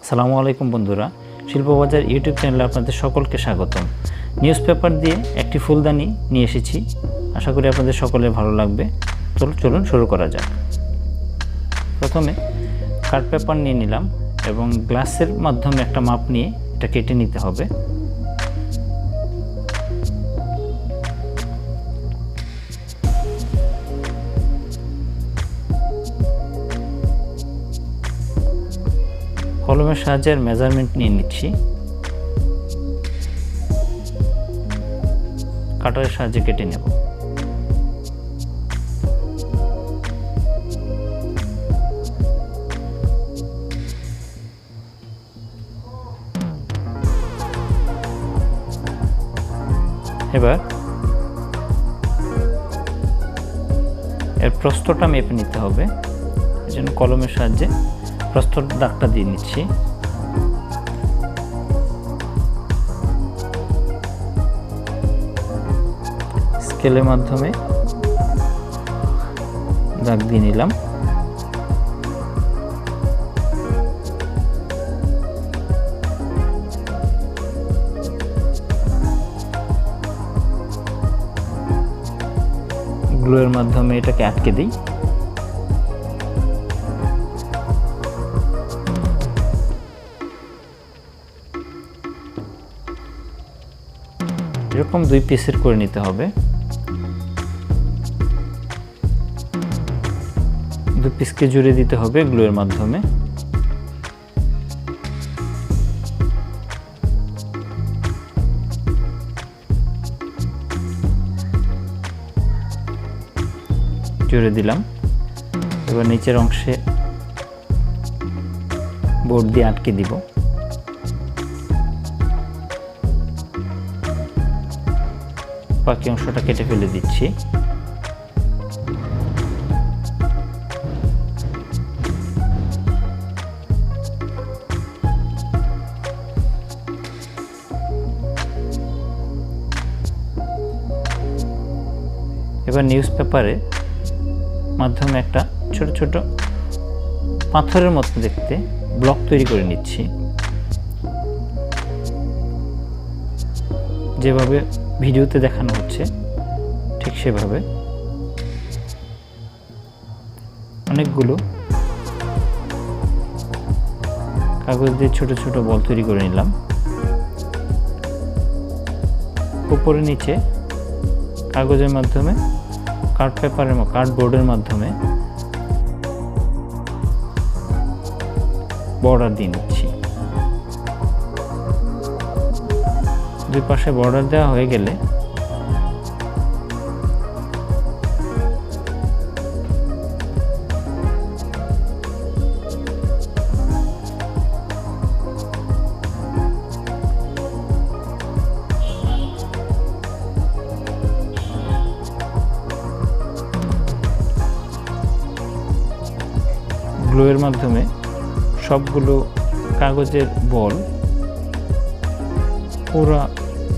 আসসালামু আলাইকুম বন্ধুরা, শিল্পো বাজার ইউটিউব চ্যানেলে আপনাদের সকলকে স্বাগতম। নিউজ পেপার দিয়ে একটি ফুলদানি নিয়ে এসেছি, আশা করি আপনাদের সকলের ভালো লাগবে। চলুন শুরু করা যাক। প্রথমে কার্ড পেপার নিয়ে নিলাম এবং গ্লাসের মাধ্যমে একটা মাপ নিয়ে এটা কেটে নিতে হবে। কলমের সাহায্যে মেজারমেন্ট নিয়ে নিচ্ছি, কাটারের সাহায্যে কেটে নেব। এবার এর প্রস্থটা মেপে নিতে হবে, এজন্য কলমের সাহায্যে প্রস্থর দাগটা দিয়ে নিচ্ছি। স্কেলের মাধ্যমে দাগ দিয়ে নিলাম। গ্লুয়ের মাধ্যমে এটাকে আটকে দিই। এরকম 2 পিসের করে নিতে হবে। 2 পিসকে জুড়ে দিতে হবে গ্লুয়ের মাধ্যমে। জুড়ে দিলাম। এবার নিচের অংশে বোর্ড দিয়ে আটকে দিব। বাকি অংশটা কেটে ফেলে দিচ্ছি। এবার নিউজ পেপারের মাধ্যমে একটা ছোট ছোট পাথরের মতো দেখতে ব্লক তৈরি করে নিচ্ছি, যেভাবে ভিডিওতে দেখানো হচ্ছে ঠিক সেভাবে। অনেকগুলো কাগজ দিয়ে ছোট ছোট বল তৈরি করে নিলাম। উপরে নিচে কাগজের মাধ্যমে কার্ডবোর্ডের মাধ্যমে বর্ডার দিয়ে নিচ্ছি। 2 পাশে বর্ডার দেওয়া হয়ে গেলে গ্লুয়ের মাধ্যমে সবগুলো কাগজের বল পুরো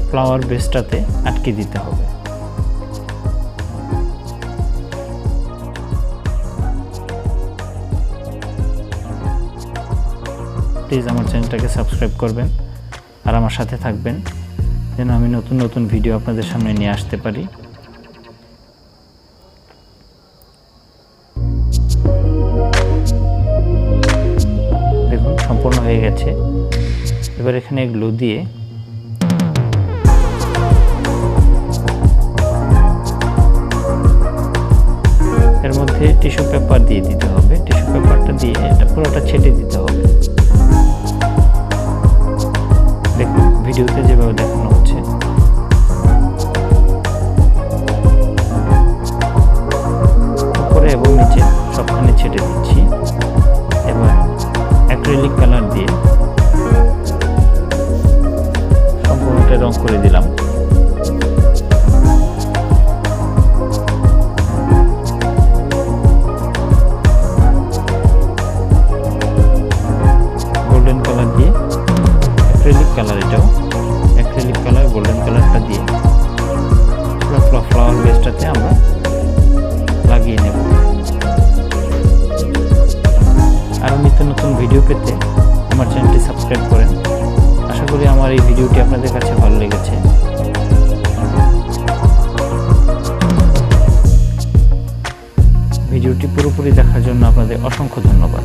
ফ্লাওয়ার বেসটাতে আটকে দিতে হবে। প্লিজ আমার চ্যানেলটাকে সাবস্ক্রাইব করবেন আর আমার সাথে থাকবেন, যেন আমি নতুন নতুন ভিডিও আপনাদের সামনে নিয়ে আসতে পারি। দেখুন সম্পূর্ণ হয়ে গেছে। এবার এখানে গ্লু দিয়ে এর মধ্যে টিস্যু পেপার দিয়ে দিতে হবে। টিস্যু পেপারটা দিয়ে এটা পুরোটা ছেটে দিতে হবে। দেখুন ভিডিওতে যেভাবে দেখানো হচ্ছে। উপরে এবং নিচে সবখানে ছেটে দিচ্ছি। এবার অ্যাক্রিলিক কালার দিয়ে সম্পূর্ণটা রং করে দিলাম। গোল্ডেন কালার দিয়ে অ্যাক্রিলিক কালার, এটাও অ্যাক্রিলিক কালার গোল্ডেন কালারটা দিয়ে পুরো ফ্লাওয়ার বেসটাতে আমরা লাগিয়ে নেব। আরও নিত্য নতুন ভিডিও পেতে আমার চ্যানেলটি সাবস্ক্রাইব করেন। আশা করি আমার এই ভিডিওটি আপনাদের কাছে ভালো লেগেছে। ভিডিওটি পুরোপুরি দেখার জন্য আপনাদের অসংখ্য ধন্যবাদ।